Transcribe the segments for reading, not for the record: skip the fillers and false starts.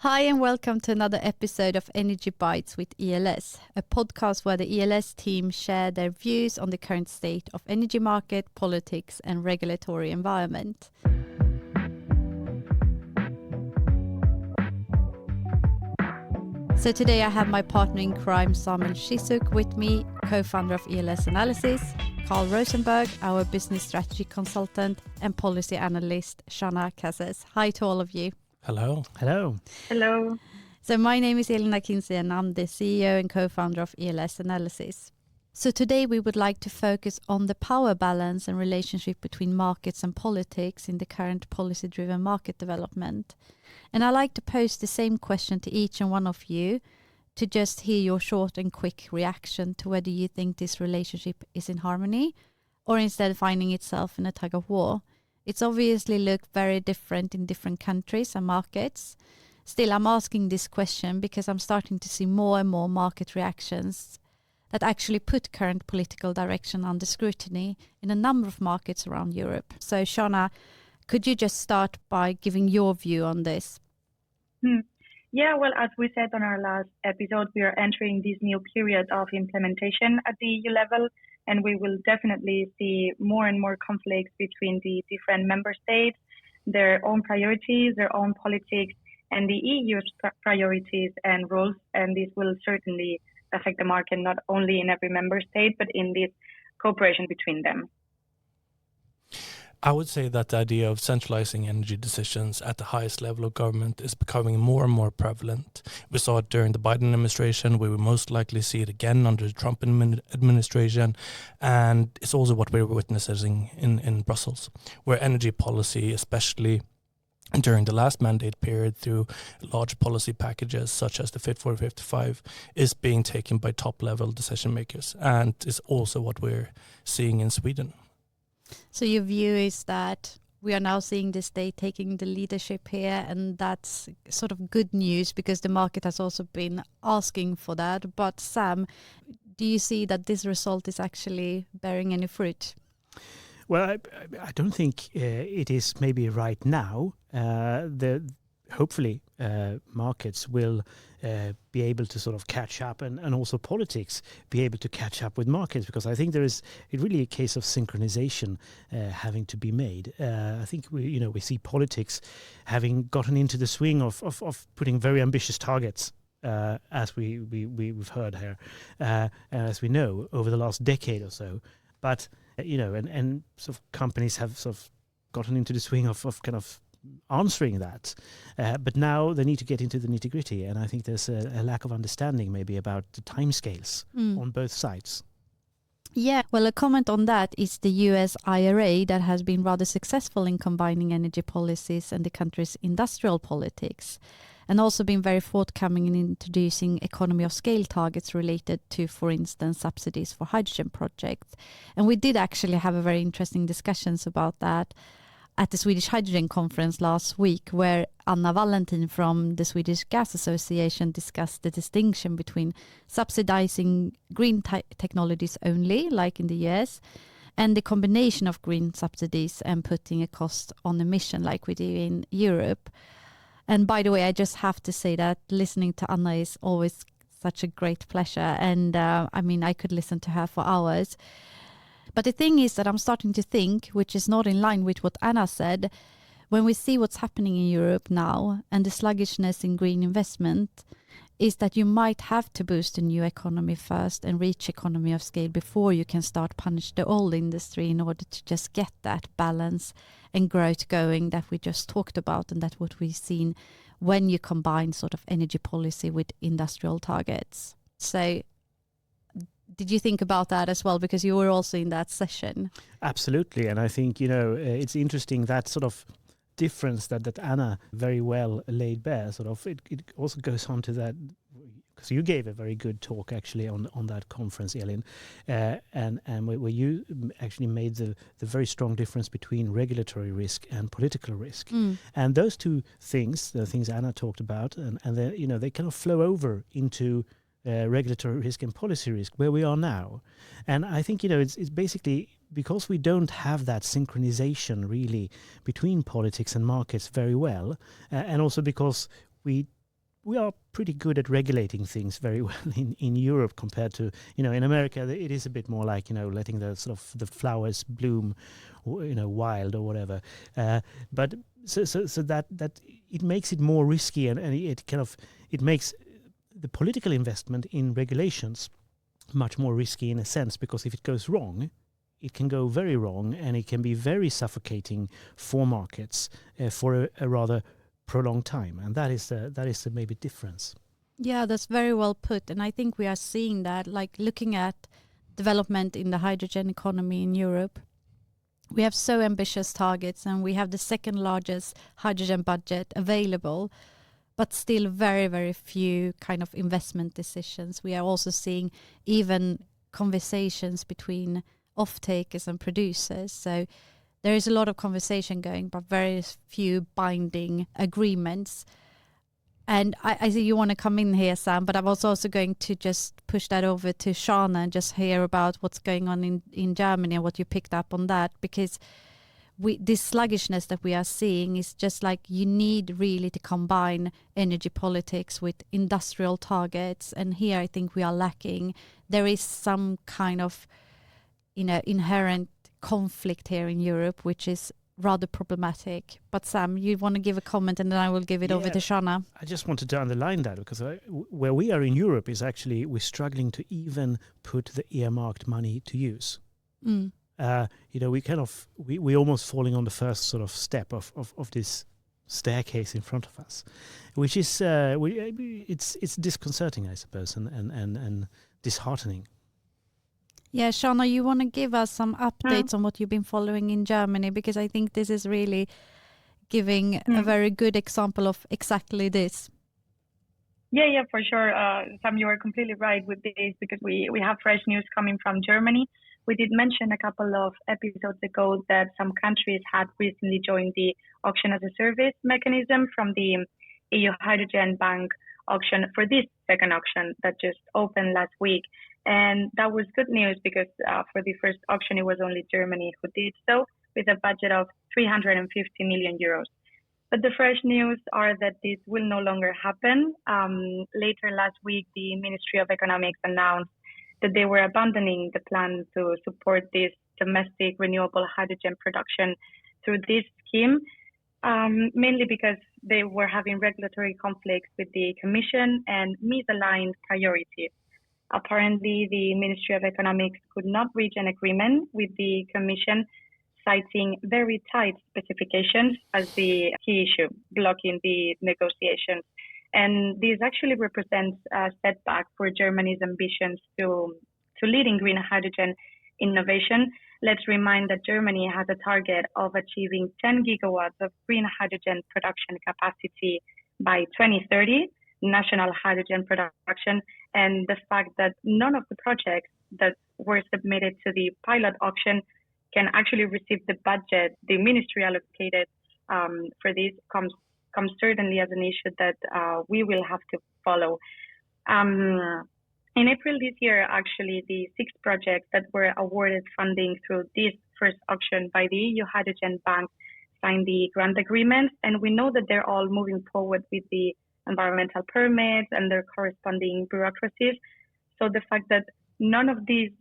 Hi and welcome to another episode of Energy Bites with ELS, a podcast where the ELS team share their views on the current state of energy market, politics and regulatory environment. So today I have my partner in crime Samuel Shizuk with me, co-founder of ELS Analysis, Carl Rosenberg, our business strategy consultant, and policy analyst Shana Casas. Hi to all of you. Hello. Hello. Hello. So my name is Elina Kinsey and I'm the CEO and co-founder of ELS Analysis. So today we would like to focus on the power balance and relationship between markets and politics in the current policy-driven market development. And I like to pose the same question to each and one of you to just hear your short and quick reaction to whether you think this relationship is in harmony or instead finding itself in a tug of war. It's obviously looked very different in different countries and markets. Still, I'm asking this question because I'm starting to see more and more market reactions that actually put current political direction under scrutiny in a number of markets around Europe. So, Shana, could you just start by giving your view on this? Yeah, well, as we said on our last episode, we are entering this new period of implementation at the EU level, and we will definitely see more and more conflicts between the different member states, their own priorities, their own politics, and the EU's priorities and rules. And this will certainly affect the market, not only in every member state, but in this cooperation between them. I would say that the idea of centralizing energy decisions at the highest level of government is becoming more and more prevalent. We saw it during the Biden administration. We will most likely see it again under the Trump administration. And it's also what we're witnessing in Brussels, where energy policy, especially during the last mandate period through large policy packages such as the Fit for 55, is being taken by top-level decision makers. And is also what we're seeing in Sweden. So your view is that we are now seeing the state taking the leadership here, and that's sort of good news because the market has also been asking for that. But Sam, do you see that this result is actually bearing any fruit? Well, I don't think it is maybe right now. Hopefully markets will be able to sort of catch up and also politics be able to catch up with markets, because I think it's really a case of synchronization having to be made. I think we see politics having gotten into the swing of putting very ambitious targets, as we've heard here, as we know over the last decade or so. But and sort of companies have sort of gotten into the swing of kind of answering that, but now they need to get into the nitty-gritty, and I think there's a lack of understanding maybe about the timescales on both sides. Yeah, well, a comment on that is the US IRA that has been rather successful in combining energy policies and the country's industrial politics, and also been very forthcoming in introducing economy of scale targets related to, for instance, subsidies for hydrogen projects. And we did actually have a very interesting discussions about that at the Swedish Hydrogen Conference last week, where Anna Valentin from the Swedish Gas Association discussed the distinction between subsidizing green technologies only, like in the US, and the combination of green subsidies and putting a cost on emission like we do in Europe. And by the way, I just have to say that listening to Anna is always such a great pleasure. And I could listen to her for hours. But the thing is that I'm starting to think, which is not in line with what Anna said, when we see what's happening in Europe now and the sluggishness in green investment, is that you might have to boost the new economy first and reach economy of scale before you can start punish the old industry in order to just get that balance and growth going that we just talked about, and that's what we've seen when you combine sort of energy policy with industrial targets. So did you think about that as well? Because you were also in that session. Absolutely. And I think, it's interesting that sort of difference that Anna very well laid bare. Sort of it also goes on to that, because you gave a very good talk actually on that conference, Elin, and where you actually made the very strong difference between regulatory risk and political risk. And those two things, the things Anna talked about, and they kind of flow over into regulatory risk and policy risk where we are now. And I think it's basically because we don't have that synchronization really between politics and markets very well, and also because we we are pretty good at regulating things very well in Europe compared to, in America. It is a bit more like, letting the sort of the flowers bloom, wild or whatever. But so that it makes it more risky, and it makes the political investment in regulations much more risky in a sense, because if it goes wrong, it can go very wrong, and it can be very suffocating for markets for a rather prolonged time, and that is the maybe difference. Yeah, that's very well put, and I think we are seeing that, like looking at development in the hydrogen economy in Europe. We have so ambitious targets, and we have the second largest hydrogen budget available, but still very, very few kind of investment decisions. We are also seeing even conversations between off-takers and producers. So there is a lot of conversation going, but very few binding agreements. And I see you want to come in here, Sam, but I was also going to just push that over to Shana and just hear about what's going on in Germany and what you picked up on that, because this sluggishness that we are seeing is just like, you need really to combine energy politics with industrial targets. And here I think we are lacking. There is some kind of inherent conflict here in Europe, which is rather problematic. But Sam, you want to give a comment, and then I will give it over to Shana. I just wanted to underline that, because where we are in Europe is actually, we're struggling to even put the earmarked money to use. We almost falling on the first sort of step of this staircase in front of us, which is it's disconcerting, I suppose, and disheartening. Yeah, Shana, you want to give us some updates on what you've been following in Germany, because I think this is really giving a very good example of exactly this. Yeah, for sure. Sam, you are completely right with this, because we have fresh news coming from Germany. We did mention a couple of episodes ago that some countries had recently joined the auction as a service mechanism from the EU Hydrogen Bank auction for this second auction that just opened last week. And that was good news, because for the first auction, it was only Germany who did so, with a budget of 350 million euros. But the fresh news are that this will no longer happen. Later last week, the Ministry of Economics announced that they were abandoning the plan to support this domestic renewable hydrogen production through this scheme, mainly because they were having regulatory conflicts with the Commission and misaligned priorities. Apparently, the Ministry of Economics could not reach an agreement with the Commission, citing very tight specifications as the key issue, blocking the negotiations. And this actually represents a setback for Germany's ambitions to lead in green hydrogen innovation. Let's remind that Germany has a target of achieving 10 gigawatts of green hydrogen production capacity by 2030, national hydrogen production, and the fact that none of the projects that were submitted to the pilot auction can actually receive the budget the ministry allocated for this comes certainly as an issue that we will have to follow. In April this year, actually, the 6 projects that were awarded funding through this first auction by the EU Hydrogen Bank signed the grant agreements, and we know that they're all moving forward with the environmental permits and their corresponding bureaucracies. So the fact that none of the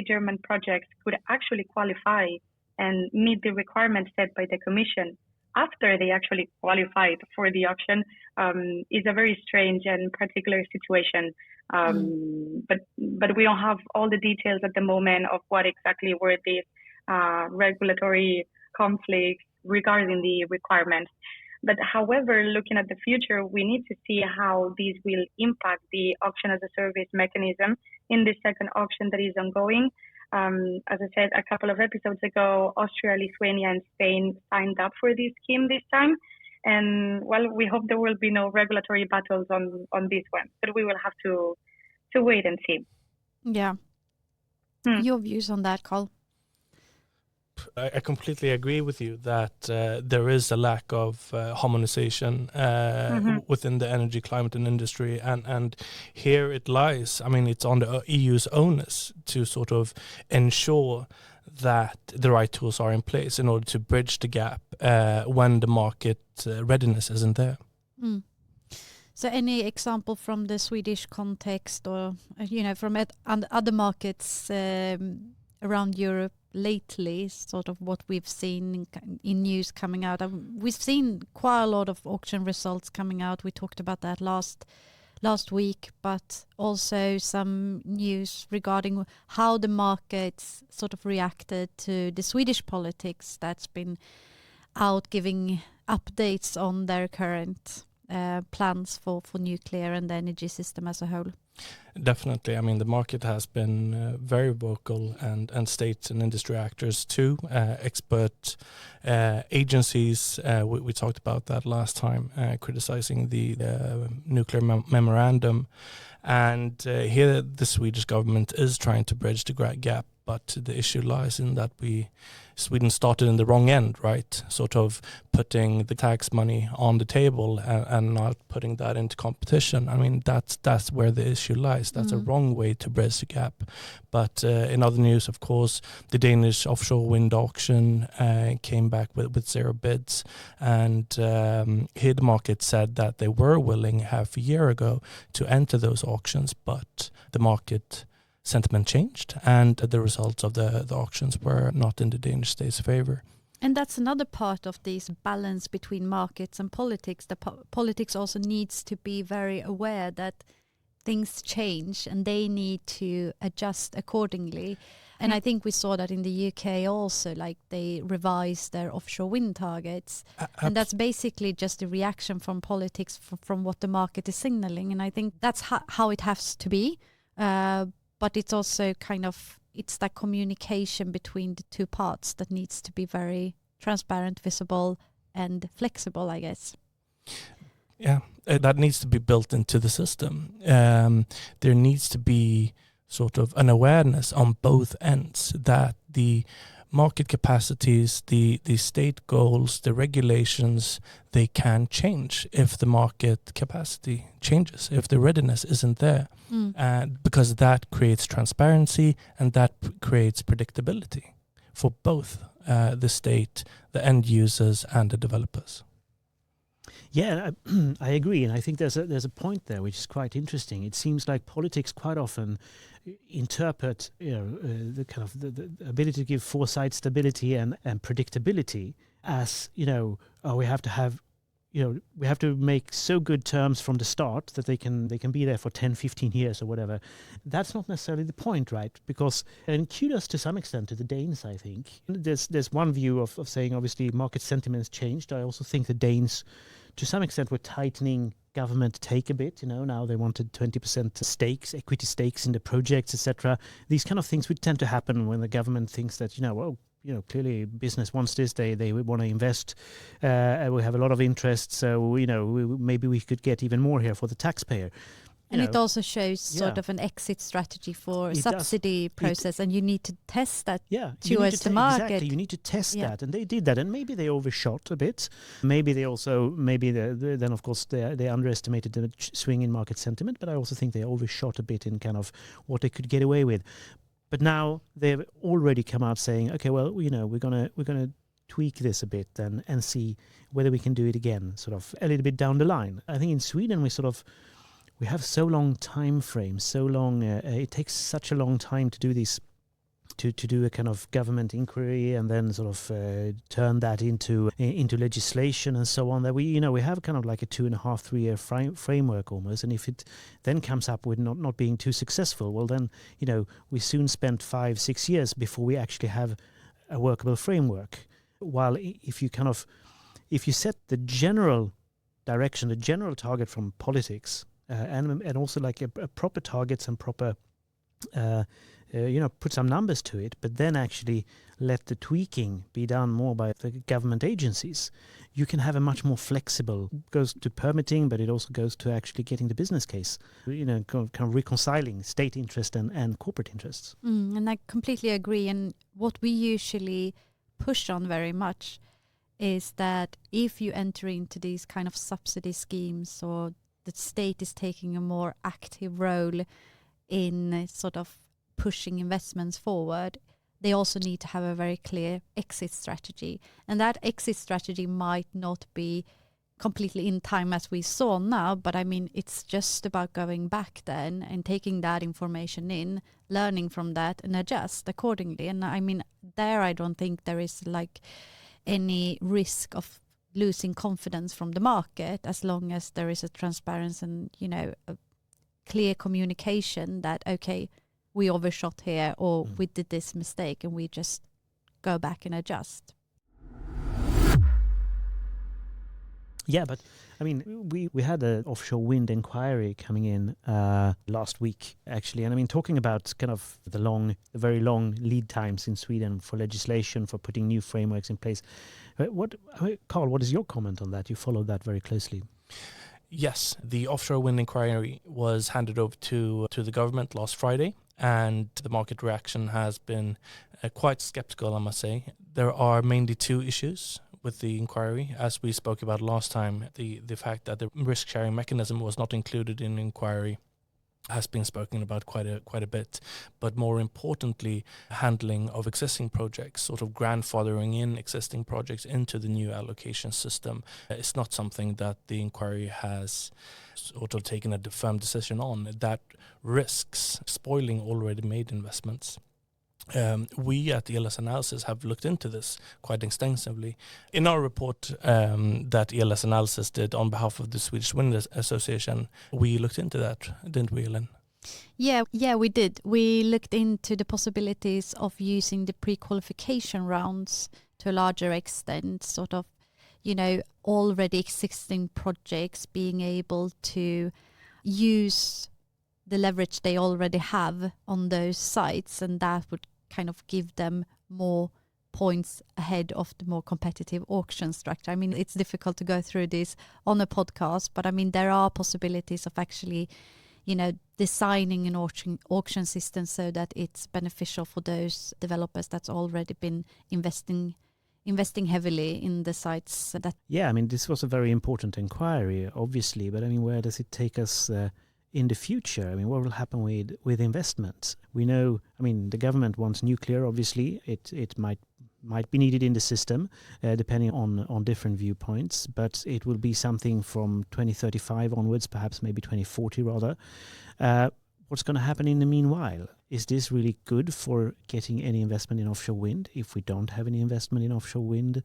German projects could actually qualify and meet the requirements set by the Commission after they actually qualified for the auction is a very strange and particular situation. But we don't have all the details at the moment of what exactly were these regulatory conflicts regarding the requirements. But however, looking at the future, we need to see how these will impact the auction as a service mechanism in the second auction that is ongoing. As I said a couple of episodes ago, Austria, Lithuania, and Spain signed up for this scheme this time. And well, we hope there will be no regulatory battles on this one, but we will have to wait and see. Yeah. Your views on that, Carl? I completely agree with you that there is a lack of harmonization within the energy, climate and industry. And here it lies. I mean, it's on the EU's onus to sort of ensure that the right tools are in place in order to bridge the gap when the market readiness isn't there. So any example from the Swedish context or, from other markets around Europe lately, sort of what we've seen in news coming out? We've seen quite a lot of auction results coming out. We talked about that last week, but also some news regarding how the markets sort of reacted to the Swedish politics that's been out giving updates on their current plans for nuclear and the energy system as a whole. Definitely. I mean, the market has been very vocal, and states and industry actors too, expert agencies. We talked about that last time, criticizing the nuclear memorandum. And here the Swedish government is trying to bridge the gap, but the issue lies in that Sweden started in the wrong end, right? Sort of putting the tax money on the table and not putting that into competition. I mean, that's where the issue lies. That's a wrong way to bridge the gap. But in other news, of course, the Danish offshore wind auction came back with 0 bids. And here the market said that they were willing half a year ago to enter those auctions, but the market sentiment changed, and the results of the auctions were not in the Danish state's favor. And that's another part of this balance between markets and politics. The politics also needs to be very aware that things change and they need to adjust accordingly. And I think we saw that in the UK also, like they revised their offshore wind targets. And that's basically just a reaction from politics from what the market is signaling. And I think that's how it has to be. But it's also it's that communication between the two parts that needs to be very transparent, visible, and flexible, I guess. Yeah, that needs to be built into the system. There needs to be sort of an awareness on both ends that the market capacities, the state goals, the regulations, they can change if the market capacity changes, if the readiness isn't there. Because that creates transparency and that creates predictability for both the state, the end users, and the developers. Yeah, I agree, and I think there's a point there which is quite interesting. It seems like politics quite often interpret, the kind of the ability to give foresight, stability, and predictability as we have to have. We have to make so good terms from the start that they can be there for 10, 15 years or whatever. That's not necessarily the point, right? Because, and kudos to some extent to the Danes, I think. There's one view of saying, obviously, market sentiments changed. I also think the Danes, to some extent, were tightening government take a bit. Now they wanted 20% stakes, equity stakes in the projects, etc. These kind of things would tend to happen when the government thinks that, clearly business wants this, they want to invest, we have a lot of interest, so maybe we could get even more here for the taxpayer. And it also shows sort of an exit strategy for a subsidy process, and you need to test that towards the market. Exactly, you need to test that, and they did that, and maybe they overshot a bit. Maybe they also, then of course they underestimated the swing in market sentiment, but I also think they overshot a bit in kind of what they could get away with. But now they've already come out saying, okay, well, we're gonna tweak this a bit then and see whether we can do it again, sort of a little bit down the line. I think in Sweden we have so long time frames, so long. It takes such a long time to do this, to do a kind of government inquiry and then sort of turn that into legislation and so on. That we have kind of like a 2.5-3 year framework almost. And if it then comes up with not being too successful, well then we soon spent 5-6 years before we actually have a workable framework. While if you set the general direction, the general target from politics. And also like a proper targets and proper, put some numbers to it, but then actually let the tweaking be done more by the government agencies. You can have a much more flexible, goes to permitting, but it also goes to actually getting the business case, kind of reconciling state interest and corporate interests. And I completely agree. And what we usually push on very much is that if you enter into these kind of subsidy schemes, or the state is taking a more active role in sort of pushing investments forward, they also need to have a very clear exit strategy. And that exit strategy might not be completely in time as we saw now, but I mean, it's just about going back then and taking that information in, learning from that and adjust accordingly. And I mean, there I don't think there is like any risk of losing confidence from the market, as long as there is a transparency and, you know, a clear communication that, okay, we overshot here, or we did this mistake, and we just go back and adjust. Yeah, but I mean, we had an offshore wind inquiry coming in last week, actually. And I mean, talking about kind of the very long lead times in Sweden for legislation, for putting new frameworks in place. Carl, what is your comment on that? You followed that very closely. Yes, the offshore wind inquiry was handed over to the government last Friday, and the market reaction has been quite skeptical, I must say. There are mainly two issues with the inquiry. As we spoke about last time, the fact that the risk-sharing mechanism was not included in the inquiry has been spoken about quite a bit, but more importantly, handling of existing projects, sort of grandfathering in existing projects into the new allocation system, is not something that the inquiry has sort of taken a firm decision on. That risks spoiling already made investments. We at ELS Analysis have looked into this quite extensively. In our report that ELS Analysis did on behalf of the Swedish Wind Association, we looked into that, didn't we, Ellen? Yeah, we did. We looked into the possibilities of using the pre-qualification rounds to a larger extent, sort of, you know, already existing projects being able to use the leverage they already have on those sites, and that would kind of give them more points ahead of the more competitive auction structure. I mean, it's difficult to go through this on a podcast, but I mean, there are possibilities of actually, you know, designing an auction system so that it's beneficial for those developers that's already been investing heavily in the sites. Yeah, I mean, this was a very important inquiry, obviously, but I mean, where does it take us in the future? I mean, what will happen with investments? We know, I mean, the government wants nuclear, obviously. It might be needed in the system, depending on different viewpoints, but it will be something from 2035 onwards, perhaps maybe 2040 rather. What's going to happen in the meanwhile? Is this really good for getting any investment in offshore wind? If we don't have any investment in offshore wind,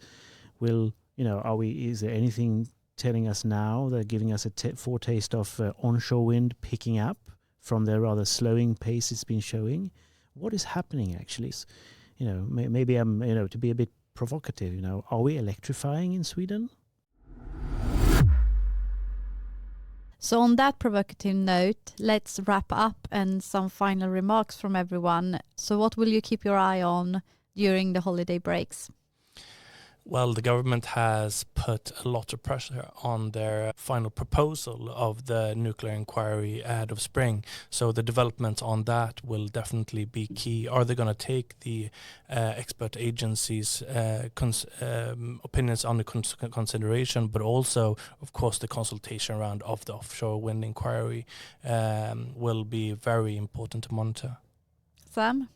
is there anything telling us now, they're giving us a foretaste of onshore wind picking up from the rather slowing pace it's been showing? What is happening actually? You know, maybe I'm, to be a bit provocative, are we electrifying in Sweden? So on that provocative note, let's wrap up and some final remarks from everyone. So what will you keep your eye on during the holiday breaks? Well, the government has put a lot of pressure on their final proposal of the nuclear inquiry ahead of spring. So the development on that will definitely be key. Are they going to take the expert agencies' opinions under consideration, but also, of course, the consultation round of the offshore wind inquiry will be very important to monitor. Sam?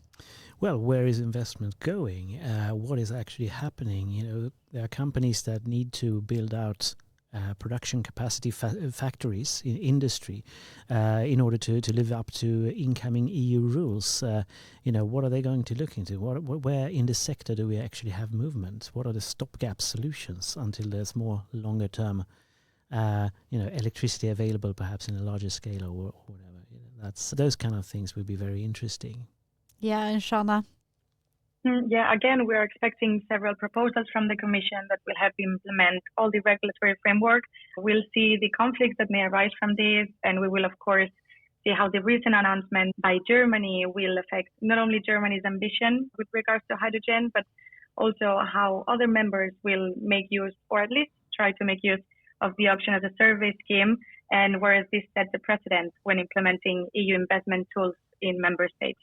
Well, where is investment going? What is actually happening? There are companies that need to build out production capacity factories in industry in order to live up to incoming EU rules. What are they going to look into? Where in the sector do we actually have movement? What are the stopgap solutions until there's more longer term, electricity available, perhaps in a larger scale or whatever? Those kind of things will be very interesting. Yeah, and Shana? Yeah, again, we're expecting several proposals from the Commission that will help implement all the regulatory framework. We'll see the conflicts that may arise from this, and we will, of course, see how the recent announcement by Germany will affect not only Germany's ambition with regards to hydrogen, but also how other members will make use, or at least try to make use, of the option as a service scheme, and whereas this sets a precedent when implementing EU investment tools in member states.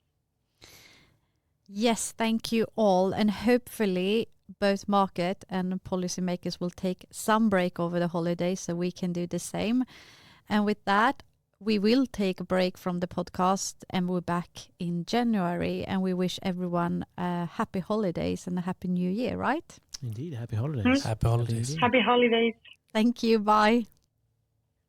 Yes, thank you all. And hopefully both market and policymakers will take some break over the holidays so we can do the same. And with that, we will take a break from the podcast and we're back in January. And we wish everyone happy holidays and a happy new year, right? Indeed, happy holidays. Happy holidays. Happy holidays. Thank you. Bye.